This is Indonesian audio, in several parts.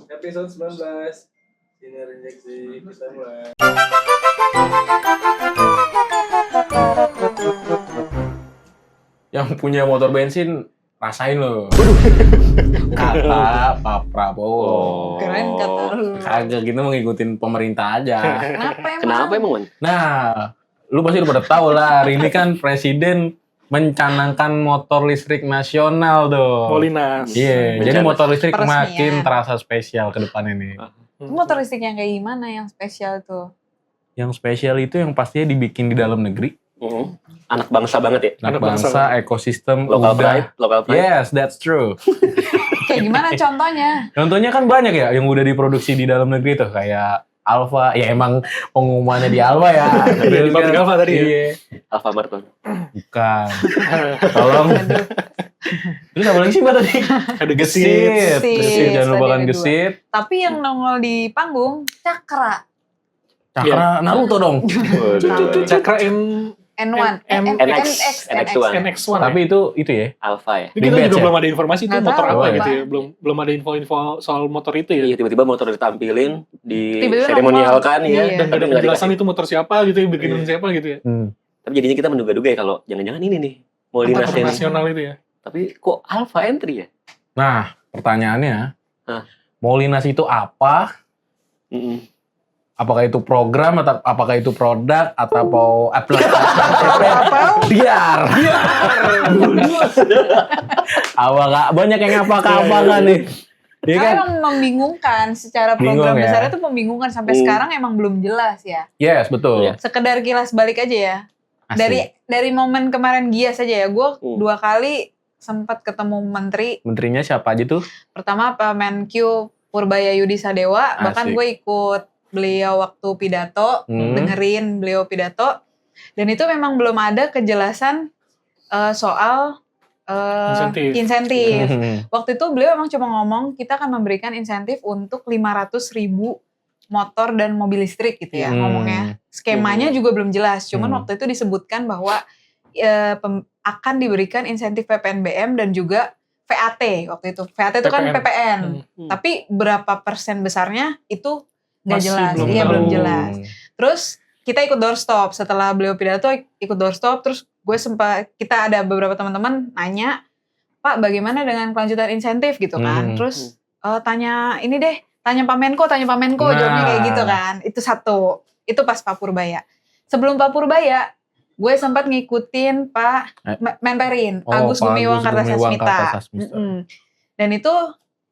Episode 19 Sinar Injeksi, kita mulai. Yang punya motor bensin rasain loh. Kata Pak Prabowo. Keren kata lu. Kagak gitu ngikutin pemerintah aja. Kenapa emang? Man? Nah, lu pasti udah pada tahu lah. Hari ini kan presiden mencanangkan motor listrik nasional tuh. Molinas. Iya, jadi motor listrik Peresmian. makin terasa spesial ke depan ini. Itu motor listrik yang kayak gimana yang spesial tuh? Yang spesial itu yang pastinya dibikin di dalam negeri. Anak bangsa banget ya. Anak Anak bangsa, bangsa. ekosistem Local udah. pride, local pride. Yes, that's true. Kayak gimana contohnya? Contohnya kan banyak ya yang udah diproduksi di dalam negeri tuh kayak Alfa, ya emang pengumumannya di Alfa ya. Iya, di pabrik Alfa tadi ya? Iya. Alfamart tuh. Bukan. Tolong. Terus apa lagi sih Mbak tadi? Ada gesit. Gesit, jangan Tadi lupakan ada dua. gesit. Tapi yang nongol di panggung Cakra Cakra Naruto dong. Cakra N1, NX1. NX1. Tapi itu ya. Alfa ya. Ini kita Di batch juga ya? belum ada informasi itu Nggak motor tahu, apa Pak. gitu ya. Belum ada info-info soal motor itu ya. Iya, tiba-tiba motor ditampilin di Tiba-tiba seremonial nongol. kan ya. Iya. Dan Tapi gak ada nggak penjelasan dikasih. itu motor siapa gitu ya, bikinan siapa gitu ya. Tapi jadinya kita menduga-duga ya kalau jangan-jangan ini nih. Molinas Motor ini. nasional itu ya. Tapi kok Alfa entry ya? Nah, pertanyaannya, Hah? Molinas itu apa? Mm-mm. Apakah itu program atau apakah itu produk atau biar. Apakah banyak yang apa-apa nih? Iya kan? Emang membingungkan secara Bingung program ya? besar itu membingungkan sampai sekarang emang belum jelas ya. Yes, betul. Iya. Sekedar kilas balik aja ya. Asik. Dari momen kemarin Gias aja ya, gue Hmm. 2 kali sempat ketemu menteri. Menterinya siapa aja tuh? Pertama Pak Menkyu Purbaya Yudi Sadewa, bahkan Asik. gue ikut beliau waktu pidato, dengerin beliau pidato, dan itu memang belum ada kejelasan soal insentif. Waktu itu beliau emang cuma ngomong kita akan memberikan insentif untuk 500.000 motor dan mobil listrik gitu ya ngomongnya. Skemanya juga belum jelas, cuman waktu itu disebutkan bahwa akan diberikan insentif PPNBM dan juga VAT waktu itu. VAT itu kan PPN. Tapi berapa persen besarnya itu nggak Masih jelas. belum Iya tahu. belum jelas. Terus kita ikut doorstop. Setelah beliau pidato ikut doorstop. Terus kita ada beberapa teman-teman nanya, Pak bagaimana dengan kelanjutan insentif gitu kan. Terus tanya ini deh, tanya Pak Menko. Jawabnya kayak gitu kan. Itu satu. Itu pas Pak Purbaya. Sebelum Pak Purbaya, gue sempat ngikutin Pak Menperin, Agus Pak Gumiwang Kartasasmita. Kartasasmita. Dan itu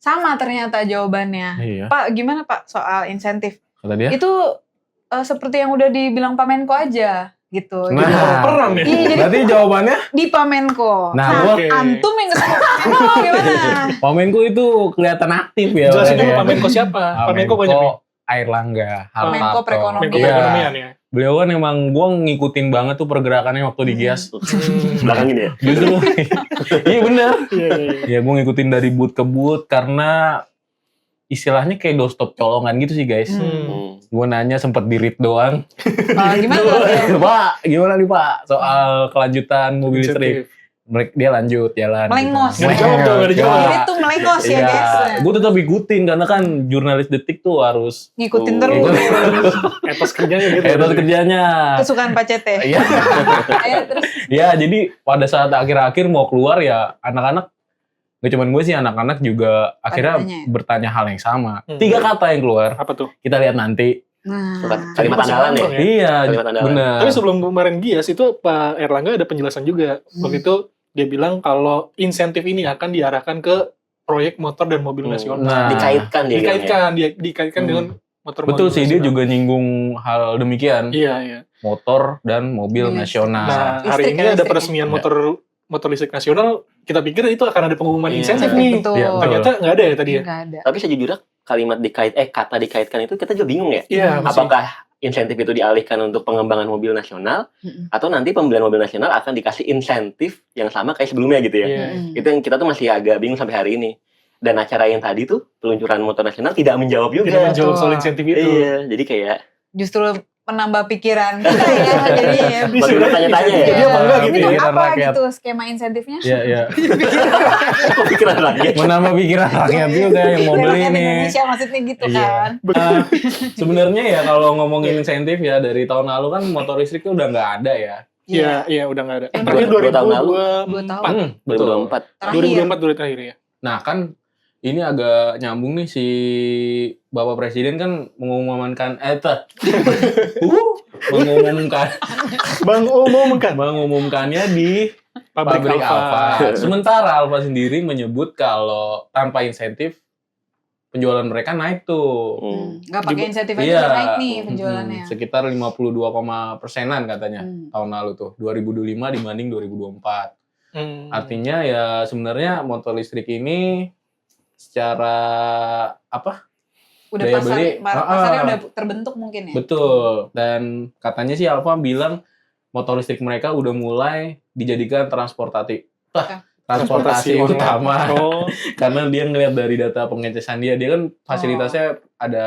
sama ternyata jawabannya. Iya. Pak gimana Pak soal insentif? Kata dia. Itu seperti yang udah dibilang Pak Menko aja gitu. Nah, Perang ya. Iya, jadi berarti jawabannya di Pak Menko. Nah, Nah, oke. antum yang ketemu Pak Menko gimana? Pak Menko itu kelihatan aktif ya. Jelasin dulu orangnya. Pak Menko siapa? Pak Menko banyak nih. Airlangga, Menko Perekonomian. Menko Iya. perekonomian ya. Beliau kan emang gue ngikutin banget tuh pergerakannya waktu di Gias. Belakang ini ya. Justru, iya bener. Iya. Ya gue ngikutin dari boot ke boot karena istilahnya kayak doorstop colongan gitu sih guys. Gue nanya sempet di-read doang. Gimana tuh? Pak, gimana nih Pak soal kelanjutan mobil listrik? Dia lanjut jalan. Melengos. Nggak dijawab tuh, nggak dijawab. Ini tuh melengos ya guys. Gue tetap ikutin karena kan jurnalis detik tuh harus Ngikutin Oh, terus. Etos kerjanya gitu. etos kerjanya. Kesukaan Pak Cete. Iya. Ayo terus. Ya jadi pada saat akhir-akhir mau keluar ya anak-anak, gak cuma gue sih, anak-anak juga akhirnya Tanya. bertanya hal yang sama. Hmm. 3 kata yang keluar. Apa tuh? Kita lihat nanti. Nah, Kalimat andalan ya. Oke. Iya, Kalimat andalan. benar. Tapi sebelum kemarin Gias itu Pak Erlangga ada penjelasan juga. Waktu itu dia bilang kalau insentif ini akan diarahkan ke proyek motor dan mobil nasional. Nah, Dikaitkan dia. Dikaitkan dengan motor. betul sih, dia nasional. juga nyinggung hal demikian. Iya. Motor dan mobil Mobil nasional. Nah, Listrik hari ini ya, ada listrik. peresmian motor listrik nasional. Kita pikir itu akan ada pengumuman Iya. insentif nih. betul. Iya, betul. Ternyata nggak ada ya tadi ya. Nggak ada. Tapi sejujurnya kalimat kata dikaitkan itu kita juga bingung ya. Iya. masih. Apakah insentif itu dialihkan untuk pengembangan mobil nasional atau nanti pembelian mobil nasional akan dikasih insentif yang sama kayak sebelumnya gitu ya. Iya. Itu yang kita tuh masih agak bingung sampai hari ini. Dan acara yang tadi tuh peluncuran motor nasional tidak menjawab juga. Tidak menjawab soal insentif itu. Iya, jadi kayak Justru menambah pikiran kita ya jadinya ya. Baru tanya-tanya ya. Jadi apa enggak gitu Ini ya? Pikiran apa rakyat. gitu skema insentifnya? Iya, iya. Kok pikiran rakyat? Menambah pikiran rakyat juga yang mau beli Rakyat nih. Indonesia maksudnya gitu Iya. kan. Sebenarnya ya kalau ngomongin insentif ya dari tahun lalu kan motor listrik tuh udah nggak ada ya. Iya, udah nggak ada. Yang Terakhir dua tahun lalu. 2 tahun. Betul. 2024. Terakhir. 2024 dulu terakhir ya. Nah kan ini agak nyambung nih si Bapak Presiden kan mengumumkan mengumumkannya di pabrik Alfa. Sementara Alfa sendiri menyebut kalau tanpa insentif penjualan mereka naik tuh. Nggak pakai insentif aja Iya. udah naik nih penjualannya. Sekitar 52,%-an katanya tahun lalu tuh 2025 dibanding 2024. Artinya ya sebenarnya motor listrik ini secara apa? Udah daya beli, pasarnya udah terbentuk mungkin ya. Betul. Dan katanya sih Alfa bilang motor listrik mereka udah mulai dijadikan transportasi utama. Oh, Karena dia ngeliat dari data pengecesan dia kan fasilitasnya ada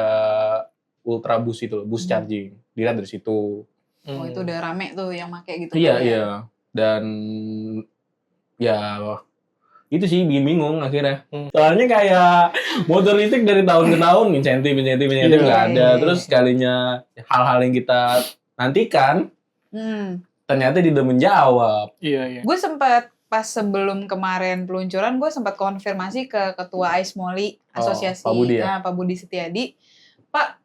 ultrabus itu, bus charging. Dilihat dari situ. Oh itu udah rame tuh yang make gitu. Iya, kan ya. iya. Dan ya itu sih bikin bingung akhirnya. Soalnya kayak motor listrik dari tahun ke tahun insentif Iya. nggak ada. Terus sekalinya hal-hal yang kita nantikan ternyata tidak menjawab. iya. Gue sempat pas sebelum kemarin peluncuran gue sempat konfirmasi ke ketua AISMOLI Asosiasi Pak Budi ya? Pak Budi Setiadi, Pak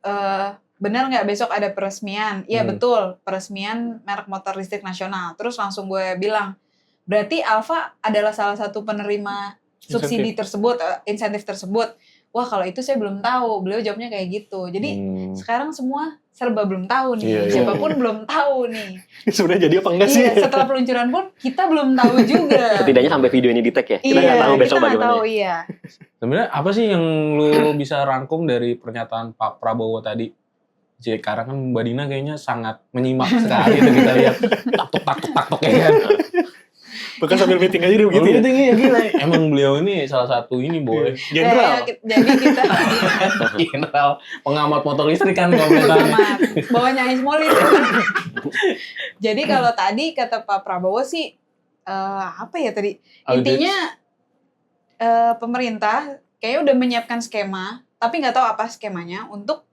benar nggak besok ada peresmian? Iya betul, peresmian merek motor listrik nasional. Terus langsung gue bilang, berarti Alfa adalah salah satu penerima subsidi tersebut, insentif tersebut. Wah kalau itu saya belum tahu. Beliau jawabnya kayak gitu. Jadi sekarang semua serba belum tahu nih. Iya, iya. Siapapun belum tahu nih. Sebenarnya jadi apa enggak sih? Iya, setelah peluncuran pun kita belum tahu juga. Setidaknya sampai video ini di tag ya. Kita Iya, nggak tahu besok kita nggak bagaimana. tahu, iya. Sebenarnya apa sih yang lu bisa rangkum dari pernyataan Pak Prabowo tadi? Sekarang kan Mbak Dina kayaknya sangat menyimak sekali tuh kita lihat tak ya kan. Bahkan sambil meeting aja dia begitu ya. Iya gila. Emang beliau ini salah satu ini boy. Jenderal. Ya, jadi kita General pengamat motor listrik kan komentarnya. amat bawahnya AISMOLI. Jadi kalau tadi kata Pak Prabowo sih apa ya tadi? Intinya pemerintah kayaknya udah menyiapkan skema, tapi nggak tahu apa skemanya untuk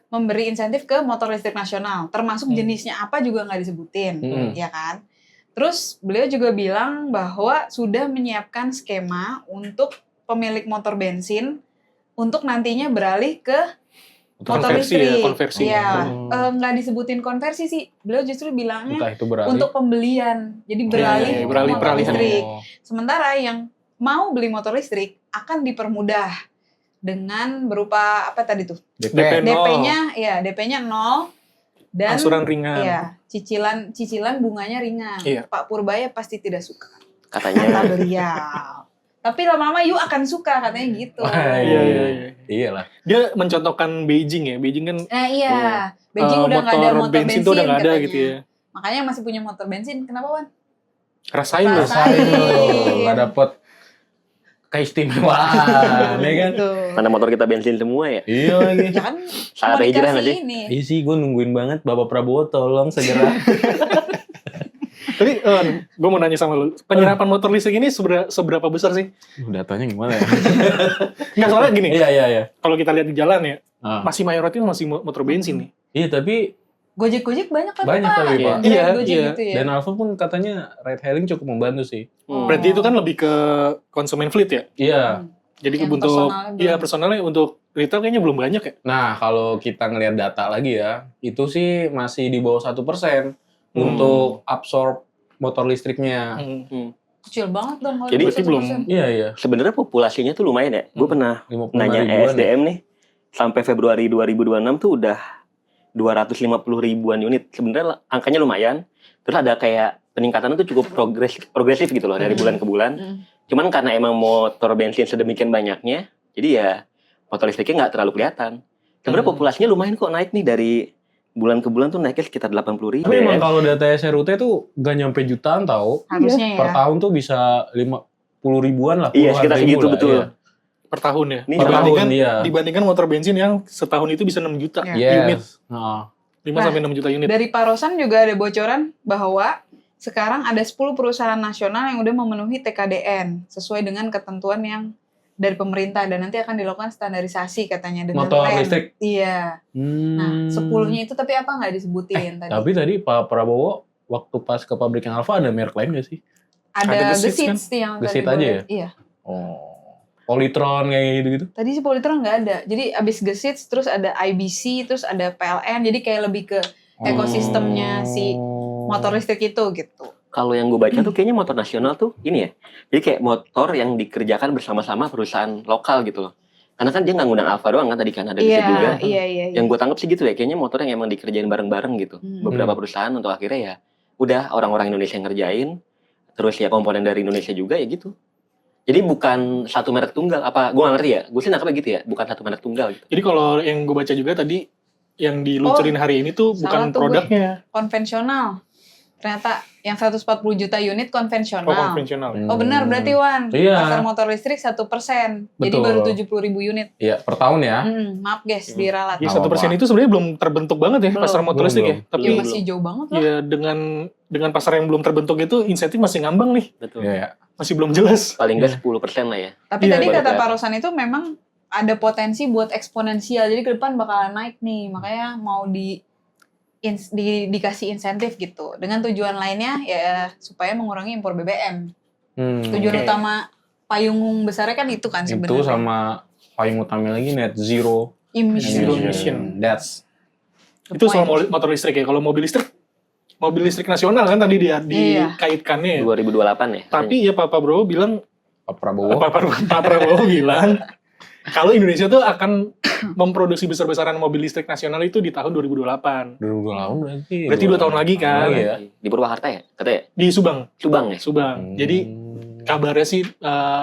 memberi insentif ke motor listrik nasional, termasuk jenisnya apa juga nggak disebutin, ya kan? Terus beliau juga bilang bahwa sudah menyiapkan skema untuk pemilik motor bensin untuk nantinya beralih ke motor Konversi ya, listrik. konversi. Iya, nggak disebutin konversi sih. Beliau justru bilangnya Entah itu beralih. untuk pembelian. Jadi beralih iya, ke beralih, motor peralihan. listrik. Oh. Sementara yang mau beli motor listrik akan dipermudah dengan berupa apa tadi tuh? DP 0. DP-nya 0 dan Angsuran ringan. iya, cicilan bunganya ringan. Iya. Pak Purbaya pasti tidak suka. Katanya Kata beliau. Tapi lama-lama you akan suka katanya gitu. Wah, Iya. Iyalah. Dia mencontohkan Beijing ya. Beijing kan Nah iya, Beijing udah nggak ada motor bensin tuh udah nggak ada katanya. gitu ya. Makanya yang masih punya motor bensin, kenapa Wan? Rasain loh. Rasain. Nggak dapet keistimewaan, ya kan? Gitu. mana motor kita bensin semua ya. Iya lagi. Ya kan Saat hijrah nggak sih? komunikasi ini. Iya sih, gue nungguin banget Bapak Prabowo tolong segera. Tapi gue mau nanya sama lu, penyerapan motor listrik ini seberapa besar sih? Datanya gimana ya? Nggak, soalnya gini, Iya. kalau kita lihat di jalan ya, Ah. masih mayoritas masih motor bensin nih. Iya, tapi Gojek banyak kan Banyak Pak? tapi, Pak. Grab, Iya, Gojek iya. gitu ya. dan Alfa pun katanya ride hailing cukup membantu sih. Berarti itu kan lebih ke konsumen fleet ya? Iya. Jadi Yang untuk personalnya belum. iya personalnya untuk retail kayaknya belum banyak ya. Nah, kalau kita ngelihat data lagi ya, itu sih masih di bawah 1% untuk absorb motor listriknya. Kecil banget dong kalau Jadi, berarti belum. 1%. Iya. Sebenarnya populasinya tuh lumayan ya. Gue pernah 55 nanya ribuan ya. ESDM nih, sampai Februari 2026 tuh udah 250 ribuan unit. Sebenarnya angkanya lumayan. Terus ada kayak peningkatan itu cukup progresif gitu loh dari bulan ke bulan. Cuman karena emang motor bensin sedemikian banyaknya, jadi ya motor listriknya nggak terlalu kelihatan. Sebenarnya populasinya lumayan kok naik nih dari bulan ke bulan tuh naiknya sekitar 80 ribu. Tapi emang kalau data SRUT tuh gak nyampe jutaan tau. Harusnya Per ya. tahun tuh bisa 50 ribuan lah. Iya, puluhan sekitar ribu segitu lah, betul. iya. Per tahun ya. Ini Per tahun, iya. Dibandingkan motor bensin yang setahun itu bisa 6 juta Iya. unit. Yes. Nah, 5-6 juta unit. Dari Parosan juga ada bocoran bahwa sekarang ada 10 perusahaan nasional yang udah memenuhi TKDN sesuai dengan ketentuan yang dari pemerintah dan nanti akan dilakukan standarisasi katanya dengan Motor lem. listrik. Iya. Nah, 10-nya itu tapi apa nggak disebutin tadi? Tapi tadi Pak Prabowo waktu pas ke pabrik yang Alfa ada merek lain gak sih? Ada Ada Gesit, Gesit yang Gesit tadi aja gue ya? lihat. Iya. Oh, Polytron kayak gitu-gitu. Tadi si Polytron nggak ada. Jadi abis Gesit terus ada IBC, terus ada PLN. Jadi kayak lebih ke ekosistemnya si motor listrik itu gitu. Kalau yang gue baca tuh kayaknya motor nasional tuh ini ya. Jadi kayak motor yang dikerjakan bersama-sama perusahaan lokal gitu loh. Karena kan dia nggak ngundang Alfa doang kan tadi kan ada Gesit juga. Iya. Yang gue tangkap sih gitu ya. Kayaknya motor yang emang dikerjain bareng-bareng gitu. Beberapa perusahaan untuk akhirnya ya udah orang-orang Indonesia yang ngerjain. Terus ya komponen dari Indonesia juga ya gitu. Jadi bukan satu merek tunggal. Apa gue nggak ngerti ya. Gue sih nangkapnya gitu ya. Bukan satu merek tunggal gitu. Jadi kalau yang gue baca juga tadi yang dilucurin hari ini tuh salah bukan tuh produknya. Konvensional. Ternyata yang 140 juta unit konvensional. Oh, konvensional. Oh benar berarti Wan. Iya. Pasar motor listrik 1%. Jadi Betul. baru 70.000 unit. Iya, per tahun ya. Maaf guys, diralat. Ya Nggak 1% apa-apa. itu sebenarnya belum terbentuk banget ya Belum. pasar motor listrik ya. Belum. Tapi Ya masih jauh banget lah. ya dengan pasar yang belum terbentuk itu insentif masih ngambang nih. Betul. Iya, ya. Masih belum jelas. Paling nggak 10% lah ya. Tapi Iya, tadi baru kata kelihatan. Parosan itu memang ada potensi buat eksponensial. Jadi ke depan bakalan naik nih. Makanya mau dikasih insentif gitu. Dengan tujuan lainnya ya supaya mengurangi impor BBM. Tujuan Oke. utama payung besarnya kan itu kan sebenarnya. Itu sama payung utama lagi net zero Zero emission. emission. That's The Itu soal point. motor listrik ya. Kalau mobil listrik nasional kan tadi Iya. dikaitkannya ya. 2028 ya. Tapi ya Pak Prabowo bilang Pak Prabowo. Pak Prabowo bilang kalau Indonesia tuh akan memproduksi besar-besaran mobil listrik nasional itu di tahun 2028. 2028 berarti. Berarti 2 tahun lagi kan. Oh, iya. Di Purwakarta ya katanya. Di Subang. Subang ya. Jadi kabarnya sih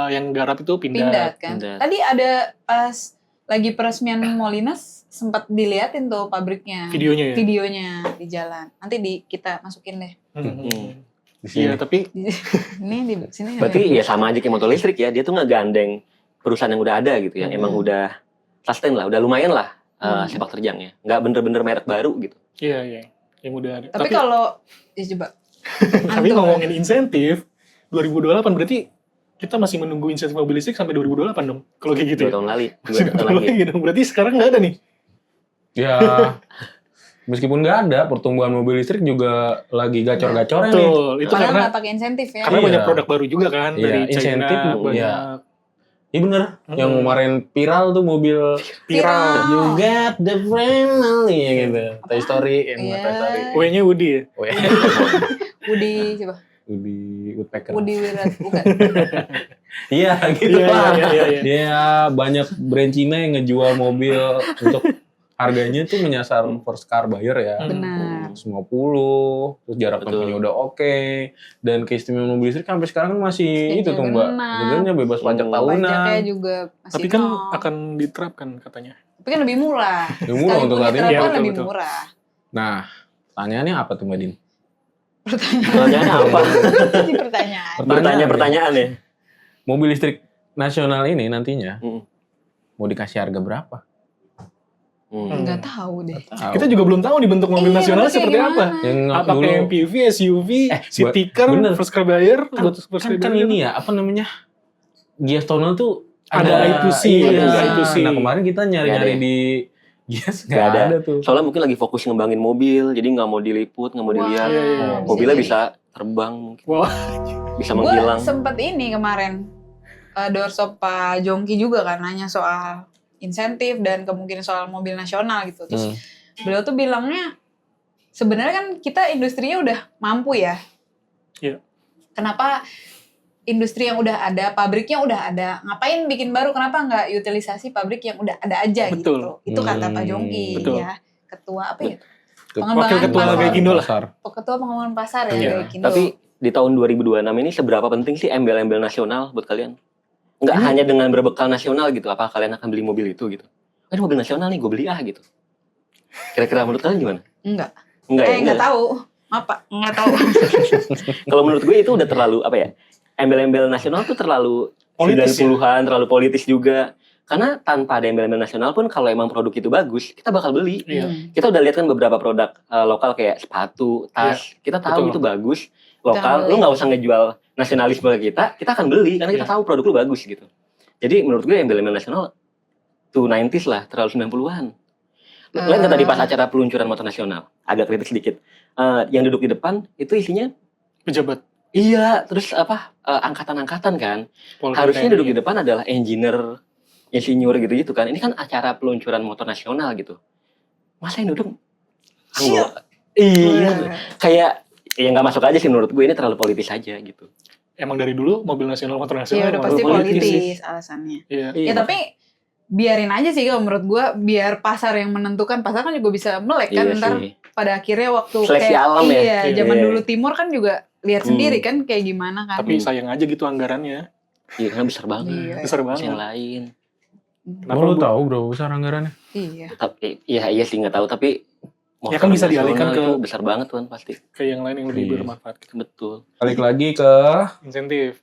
yang garap itu Pindad kan. Pindad. Tadi ada pas lagi peresmian Molinas sempat diliatin tuh pabriknya. videonya ya. Videonya di jalan. Nanti kita masukin deh. Di sini. Iya, tapi Ini di sini. Berarti ya sama aja kayak motor listrik ya. Dia tuh nggak gandeng perusahaan yang udah ada gitu ya. Emang udah sustain lah. Udah lumayan lah sepak terjangnya. Nggak bener-bener merek baru gitu. iya. Yang udah ada. Tapi kalau ya coba. Tapi Antum. ngomongin insentif 2028 berarti kita masih menunggu insentif mobil listrik sampai 2028 dong. Kalau kayak gitu 2 ya. tahun lagi. 2 Masih tahun lagi. lagi dong. Berarti sekarang nggak ada nih. Ya, meskipun nggak ada, pertumbuhan mobil listrik juga lagi gacor-gacornya nih. Betul. Itu Padahal karena nggak pakai insentif ya. karena Iya. banyak produk baru juga kan Iya, dari insentif, China banyak iya. Iya bener, yang kemarin viral tuh mobil viral. You got the friendly gitu. Toy Story, yang Iya. Toy Story. W-nya Woody ya. Oh, ya. Woody coba. Woodpecker. Woody Wirat bukan. Iya gitu Iya, lah. iya. Dia banyak brand Cina yang ngejual mobil untuk harganya tuh menyasar first car buyer ya. Benar. 150, terus jarak Betul. tempuhnya udah oke, dan keistimewaan mobil listrik sampai sekarang kan masih itu tuh Mbak. Genap. Sebenarnya bebas pajak Hmm. tahunan. Pajaknya juga masih Tapi kan nol. akan diterapkan katanya. Tapi kan lebih murah. Lebih murah untuk saat ini. Sekalipun Iya, diterapkan lebih betul. murah. Nah, pertanyaannya apa tuh Mbak Din? Pertanyaannya apa? Ini pertanyaan. Pertanyaan ya. Mobil listrik nasional ini nantinya Hmm. mau dikasih harga berapa? Enggak tahu deh. Tahu. Kita juga belum tahu nih bentuk mobil Iya, nasional bentuknya seperti apa. gimana? yang Apakah dulu MPV, SUV, city car, bener. first car buyer, kan, first kan ini ya apa namanya Gias Tunnel tuh Ada I2C, iya. ada I2C. Nah kemarin kita nyari-nyari Nggak ada. di Gias Nggak nggak ada. ada tuh. Soalnya mungkin lagi fokus ngembangin mobil, jadi nggak mau diliput, nggak mau dilihat. Iya, iya. Oh, Mobilnya Jadi, bisa terbang mungkin, Wah, bisa Gue menghilang. sempet ini kemarin doorstop Pak Jongki juga kan nanya soal insentif dan kemungkinan soal mobil nasional gitu. Terus beliau tuh bilangnya sebenarnya kan kita industrinya udah mampu ya. Iya. Kenapa industri yang udah ada, pabriknya udah ada, ngapain bikin baru? Kenapa nggak utilisasi pabrik yang udah ada aja Betul. gitu? Itu kata Pak Jongki Betul. ya. Ketua apa ya? Wakil ketua pasar. Gaikindo lah. Pasar. Ketua pengembangan pasar ya Iya. Gaikindo. Tapi di tahun 2026 ini seberapa penting sih embel-embel nasional buat kalian? Nggak hanya dengan berbekal nasional gitu, apa kalian akan beli mobil itu gitu? Kan mobil nasional nih, gue beli gitu. Kira-kira menurut kalian gimana? enggak. Enggak ya? Enggak tahu. Apa? Enggak tahu. Kalau menurut gue itu udah terlalu apa ya? Embel-embel nasional tuh terlalu Politis ya? 90-an, terlalu politis juga. Karena tanpa ada embel-embel nasional pun kalau emang produk itu bagus, kita bakal beli. Iya. Kita udah lihat kan beberapa produk lokal kayak sepatu, tas, kita tahu betul. itu bagus, Kita lokal, beli. lu nggak usah ngejual nasionalisme ke kita akan beli karena kita Iya. tahu produk lu bagus gitu. Jadi menurut gue embel-embel nasional tuh 90s lah, terlalu 90-an. Lihat nggak tadi pas acara peluncuran motor nasional, agak kritis sedikit. Yang duduk di depan itu isinya Pejabat. iya, terus angkatan-angkatan kan. Polri, Harusnya TNI. duduk di depan adalah engineer, insinyur gitu-gitu kan. Ini kan acara peluncuran motor nasional gitu. Masa yang duduk anggota? Iya, kayak ya nggak masuk aja sih menurut gue, ini terlalu politis aja gitu. Emang dari dulu mobil nasional, motor nasional. Iya udah emang pasti politis. politis alasannya. Iya. Ya tapi biarin aja sih kalau menurut gue, biar pasar yang menentukan. Pasar kan juga bisa melek kan Iya ntar sih. pada akhirnya waktu Seleksi alam ya. iya, Iya. zaman Iya. dulu timur kan juga lihat sendiri kan kayak gimana kan. Tapi sayang aja gitu anggarannya. Iya, kan besar banget. Iya. Besar Terus banget. yang lain. Kenapa lu Bu? tahu berapa besar anggarannya? Iya. Tapi iya sih nggak tahu, tapi Ya kan bisa motor dialihkan nasional ke- itu besar banget tuan pasti. Kayak yang lain yang lebih Iya. bermanfaat. Betul. Balik lagi ke Insentif.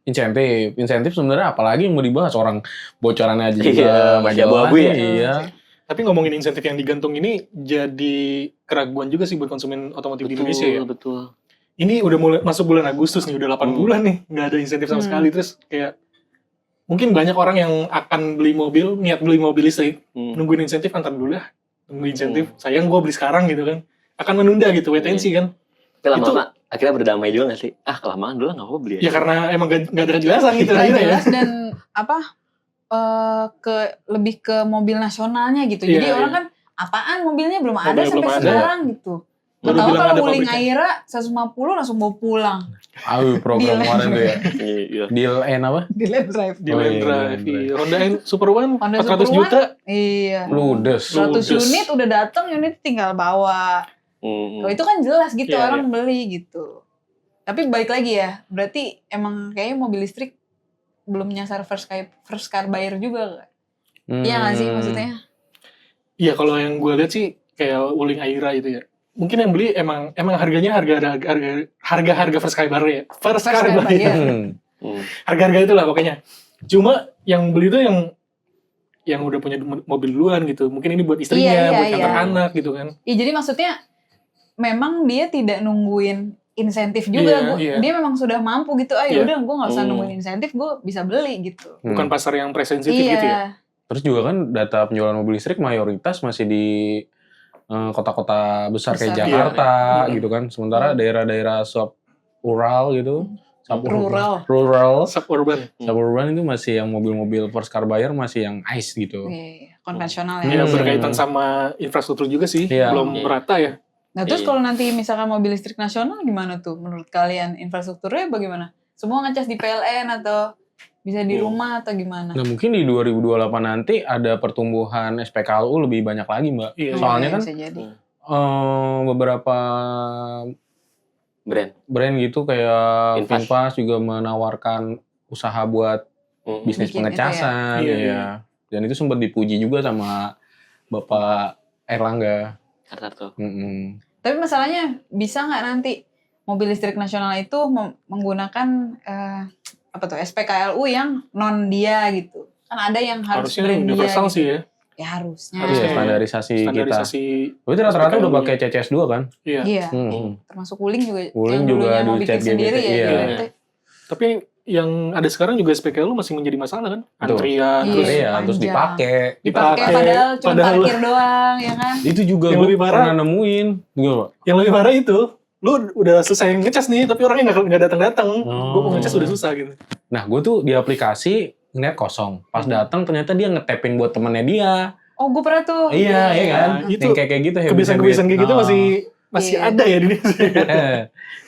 insentif sebenarnya apalagi yang mau dibahas, orang bocorannya aja juga Iya, nggak masih jelas. abu-abu ya. Iya. Tapi ngomongin insentif yang digantung ini jadi keraguan juga sih buat konsumen otomotif di Indonesia ya. Betul. Ini udah mulai masuk bulan Agustus nih, udah 8 bulan nih, nggak ada insentif sama sekali. Terus kayak mungkin banyak orang yang akan beli mobil, niat beli mobil listrik, nungguin insentif, antar dulu lah. Nunggu insentif, sayang gue beli sekarang gitu kan. Akan menunda gitu, wait and see kan. Tapi lama-lama akhirnya berdamai juga gak sih? Kelamaan dulu nggak apa-apa beli Ya karena emang nggak ada kejelasan gitu Nggak akhirnya ya. jelas dan apa lebih ke mobil nasionalnya gitu. Jadi Iya, orang iya. kan apaan mobilnya belum ada Mobilnya sampai belum ada. sekarang gitu. Baru Tahu bilang kalau ada wuling pabriknya. Aira 150 langsung bawa pulang. Program Deal. kemarin tuh ya. Iya. Deal apa? Di Land Drive. Di Oh, Land iya, Drive, Land Drive. iya. Honda N Super One, Honda 400 Super One. juta. Iya. Ludes. 100 Ludes. unit udah datang, unit tinggal bawa. Oh, itu kan jelas gitu Iya, orang beli gitu. Tapi balik lagi ya, berarti emang kayaknya mobil listrik belum nyasar first car buyer juga gak? Iya gak sih maksudnya? Iya, kalau yang gue lihat sih kayak wuling Aira itu ya. Mungkin yang beli emang harganya harga first car buyer ya. First car car buyer. buyer. Harga-harga itulah pokoknya. Cuma yang beli itu yang udah punya mobil duluan gitu. Mungkin ini buat istrinya, Iya, buat iya. kantor anak gitu kan. Iya jadi maksudnya memang dia tidak nungguin insentif juga. Iya, iya. Dia memang sudah mampu gitu. Iya. Udah gue gak usah nungguin insentif, gue bisa beli gitu. Bukan pasar yang price sensitive Iya. gitu ya. Terus juga kan data penjualan mobil listrik mayoritas masih di kota-kota besar kayak Besar. Jakarta Iya. gitu kan. Sementara daerah-daerah sub-rural gitu. Rural. Suburban. Itu masih yang mobil-mobil first car buyer masih yang ICE gitu. Iya, konvensional Ya ya. berkaitan sama infrastruktur juga sih. Iya. Belum Iya. merata ya. Nah terus Iya. kalau nanti misalkan mobil listrik nasional gimana tuh menurut kalian infrastrukturnya bagaimana? Semua ngecas di PLN atau bisa di rumah atau gimana? Nah mungkin di 2028 nanti ada pertumbuhan SPKLU lebih banyak lagi Mbak. Iya. Soalnya Iya, kan bisa jadi. beberapa Brand. gitu kayak Vinfast. Vinfast juga menawarkan usaha buat bisnis Bikin pengecasan itu ya. ya. Iya. Dan itu sempat dipuji juga sama Bapak Erlangga. Hartarto. Tapi masalahnya bisa nggak nanti mobil listrik nasional itu menggunakan apa tuh SPKLU yang non dia gitu? Kan ada yang harus Harusnya brand dia universal gitu. sih ya. Ya harusnya. Iya, Harusnya. standarisasi kita. Standarisasi. Berarti rata-rata udah SPKLU. pakai CCS2 kan? Iya. Iya. Hmm. Termasuk Wuling juga. Wuling yang juga dulunya mau dulu bikin chat sendiri GBT, ya. iya. gitu. Tapi yang ada sekarang juga SPKLU masih menjadi masalah kan? Betul. Antrian, Iya. terus Iya, terus panjang. dipakai. Dipakai padahal cuma parkir doang ya kan. Itu juga Yang gue lebih parah. pernah nemuin. Gimana, Pak? yang lebih parah itu, lu udah selesai ngecas nih, tapi orangnya nggak datang-datang. Oh. Gue mau ngecas udah susah gitu. Nah, gue tuh di aplikasi ngeliat kosong. Pas datang ternyata dia ngetapin buat temennya dia. Oh gue pernah tuh. Iya, iya kan? Nah, itu Yang kayak gitu. Kebiasaan-kebiasaan kayak gitu Oh. masih Iya. ada ya di Indonesia.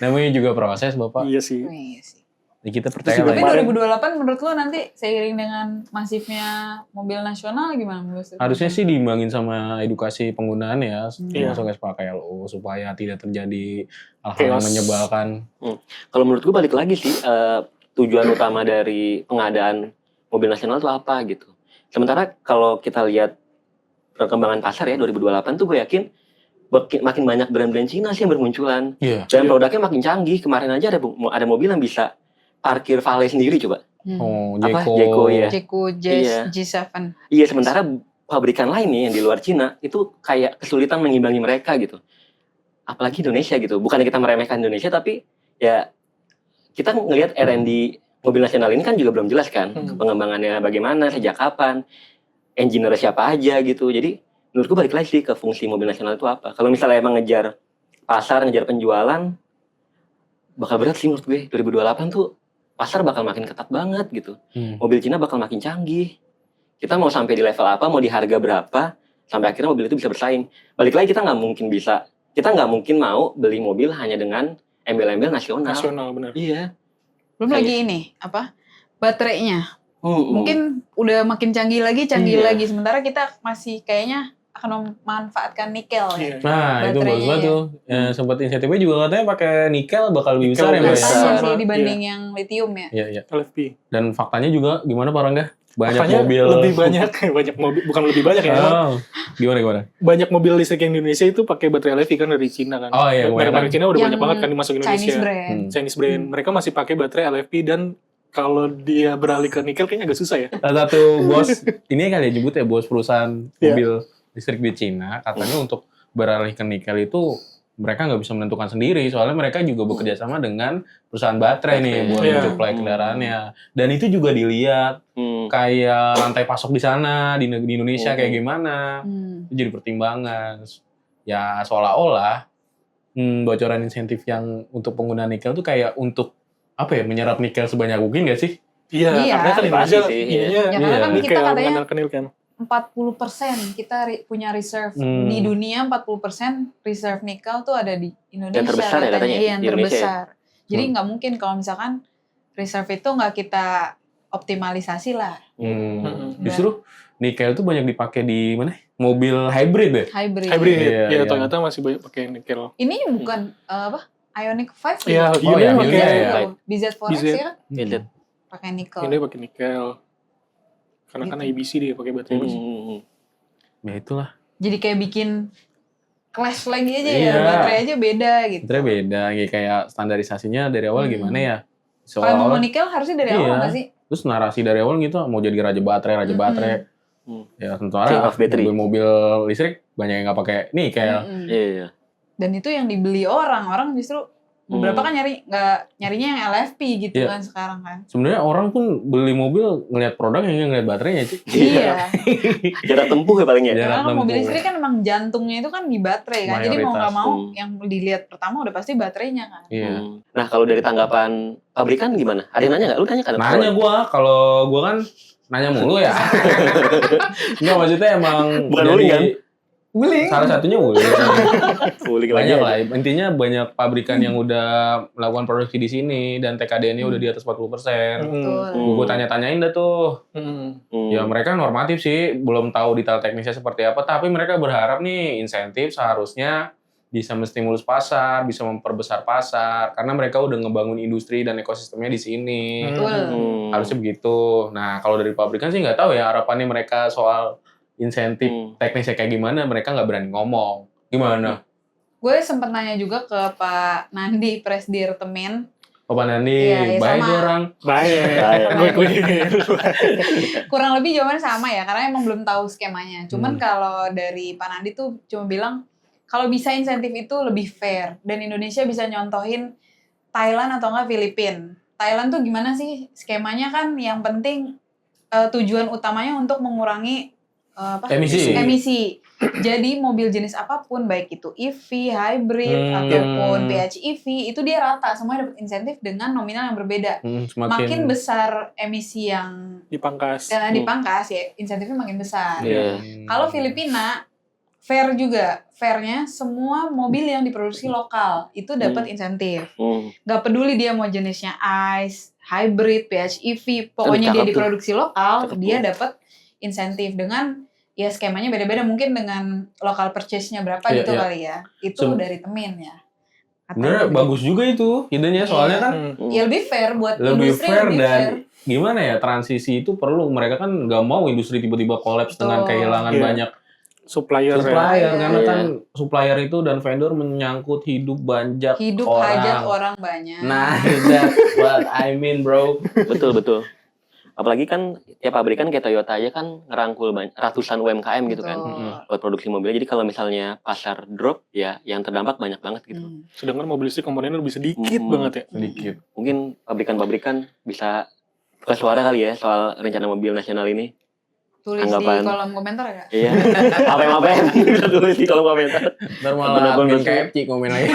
Namanya juga proses, Bapak. Iya sih. Oh, iya sih. Ya, kita percaya Terus lah. Tapi ya. Kemarin- 2028 menurut lo nanti seiring dengan masifnya mobil nasional gimana? Mobil listrik Harusnya nasional? sih diimbangin sama edukasi penggunaan ya, Iya. termasuk SPKLU supaya tidak terjadi hal-hal yang Chaos. menyebalkan. Kalau menurut gue balik lagi sih, tujuan utama dari pengadaan mobil nasional itu apa gitu. Sementara kalau kita lihat perkembangan pasar ya 2028 tuh gue yakin makin banyak brand-brand Cina sih yang bermunculan. Iya. Dan Iya. produknya makin canggih. Kemarin aja ada mobil yang bisa parkir valet sendiri coba. Oh, Jeko ya. Jeko Iya. G7. Iya, sementara pabrikan lain nih yang di luar Cina itu kayak kesulitan mengimbangi mereka gitu. Apalagi Indonesia gitu. Bukannya kita meremehkan Indonesia, tapi ya kita ngelihat R&D mobil nasional ini kan juga belum jelas kan. Pengembangannya bagaimana, sejak kapan, engineer siapa aja gitu. Jadi menurutku balik lagi sih ke fungsi mobil nasional itu apa. Kalau misalnya emang ngejar pasar, ngejar penjualan, bakal berat sih menurut gue. 2028 tuh pasar bakal makin ketat banget gitu. Mobil Cina bakal makin canggih. Kita mau sampai di level apa, mau di harga berapa, sampai akhirnya mobil itu bisa bersaing. Balik lagi kita nggak mungkin mau beli mobil hanya dengan embel-embel nasional. Nasional benar. Iya. Belum lagi ini baterainya. Mungkin udah makin canggih lagi. Sementara kita masih kayaknya akan memanfaatkan nikel ya. Nah, itu bagus Baterainya banget tuh. Ya, sempat insentifnya juga katanya pakai nikel bakal lebih besar ya, Mbak. Katanya Besar. sih dibanding yang lithium ya. Iya. LFP. Dan faktanya juga gimana Pak Rangga? Banyak Makanya mobil. lebih banyak mobil, bukan lebih banyak ya. emang Oh, gimana? banyak mobil listrik yang di Indonesia itu pakai baterai LFP kan dari Cina kan. Oh iya, Merek-merek Cina udah Yang banyak banget kan dimasukin Chinese Indonesia. brand. Chinese brand. Mereka masih pakai baterai LFP dan kalau dia beralih ke nikel kayaknya agak susah ya. Salah satu bos, ini kali ya nyebut ya, bos perusahaan Iya. mobil listrik di Cina, katanya untuk beralih ke nikel itu mereka nggak bisa menentukan sendiri, soalnya mereka juga bekerja sama dengan perusahaan baterai nih buat Iya. mensuplai kendaraannya. Dan itu juga dilihat kayak rantai pasok di sana, di Indonesia kayak gimana, itu jadi pertimbangan. Ya seolah-olah bocoran insentif yang untuk pengguna nikel tuh kayak untuk apa ya, menyerap nikel sebanyak mungkin nggak sih? Iya, Iya. karena kan Indonesia Pasti sih, ininya Ya karena kan nikel, kita katanya mengandalkan nikel. 40% kita punya reserve di dunia, 40% reserve nikel tuh ada di Indonesia. Yang terbesar ya katanya, Iya, yang di Indonesia terbesar. Jadi nggak mungkin kalau misalkan reserve itu nggak kita optimalisasi lah. Justru nikel itu banyak dipakai di mana? Mobil hybrid ya? Hybrid. Hybrid Iya, ya, iya. Toyota masih banyak pakai nikel. Ini bukan Ioniq 5 Iya, ya? Hyundai iya, pakai Hyundai ya. BZ4X BZ. ya kan? Gadget. Pakai nikel. Hyundai pakai nikel. Karena kan IBC dia pakai baterai IBC. Ya itulah. Jadi kayak bikin clash lagi aja ya, Iya. baterai aja beda gitu. Sebenarnya beda, kayak standarisasinya dari awal gimana ya? Kalau emang mau Soalnya nikel harusnya dari Iya. awal nggak sih? terus narasi dari awal gitu mau jadi raja baterai. Ya King sementara of battery. mobil listrik banyak yang nggak pakai nikel. Mm-mm. Iya. Dan itu yang dibeli orang justru beberapa kan nyarinya yang LFP gitu Iya. kan sekarang kan. Sebenarnya orang pun beli mobil ngelihat produk yang ngelihat baterainya sih. Iya. Jarak tempuh ya palingnya. Jarak Karena kan mobil tempuh. listrik kan emang jantungnya itu kan di baterai kan. Jadi mau nggak Mayoritas. mau yang dilihat pertama udah pasti baterainya kan. Iya. Nah, kalau dari tanggapan pabrikan gimana? Ada yang nanya nggak? Lu nanya kan? Nanya gua, kalau gua kan nanya mulu ya. Enggak, maksudnya emang Bukan jadi wuling kan? Wuling. salah satunya wuling. Boleh lagi Banyak aja. lah, intinya banyak pabrikan yang udah melakukan produksi di sini dan TKDN-nya udah di atas 40%. Betul. Gue tanya-tanyain dah tuh. Ya mereka normatif sih, belum tahu detail teknisnya seperti apa, tapi mereka berharap nih insentif seharusnya bisa menstimulus pasar, bisa memperbesar pasar, karena mereka udah ngebangun industri dan ekosistemnya di sini. Betul. Harusnya begitu. Nah kalau dari pabrikan sih nggak tahu ya harapannya mereka soal insentif teknisnya kayak gimana, mereka nggak berani ngomong. Gimana? Gue sempet nanya juga ke Pak Nandi, Presdir Temin. Oh Pak Nandi, Iya, baik sama. tuh orang. Baik. Gue Kurang lebih jawabannya sama ya, karena emang belum tahu skemanya. Cuman kalau dari Pak Nandi tuh cuma bilang, kalau bisa insentif itu lebih fair. Dan Indonesia bisa nyontohin Thailand atau enggak Filipina. Thailand tuh gimana sih skemanya kan, yang penting tujuan utamanya untuk mengurangi emisi. Jadi mobil jenis apapun, baik itu EV, hybrid, ataupun PHEV, itu dia rata, semuanya dapat insentif dengan nominal yang berbeda. Makin besar emisi yang dipangkas. dipangkas ya, insentifnya makin besar. Iya. Kalau Filipina, fair juga. Fairnya semua mobil yang diproduksi lokal itu dapat insentif. Gak peduli dia mau jenisnya ICE, hybrid, PHEV, pokoknya dia diproduksi lokal, dia dapat insentif dengan ya skemanya beda-beda, mungkin dengan local purchase-nya berapa gitu kali ya. Itu dari Temin ya. Sebenarnya bagus juga itu idenya, soalnya kan ya lebih fair buat lebih industri, fair lebih dan fair. Gimana ya, transisi itu perlu, mereka kan nggak mau industri tiba-tiba kolaps dengan kehilangan banyak supplier karena kan supplier itu dan vendor menyangkut hidup hajat orang banyak. Nah, that's what I mean, bro. Betul. Apalagi kan tiap pabrikan kayak Toyota aja kan ngerangkul ratusan UMKM gitu kan buat produksi mobilnya. Jadi kalau misalnya pasar drop ya yang terdampak banyak banget gitu. Sedangkan mobil listrik komponennya lebih sedikit banget ya. Sedikit. Mungkin pabrikan-pabrikan bisa buka suara kali ya soal rencana mobil nasional ini. Tulis Anggapan. di kolom komentar ya. Iya. Apa yang bisa tulis di kolom komentar. Ntar malah Bener-bener admin KFC komen lagi.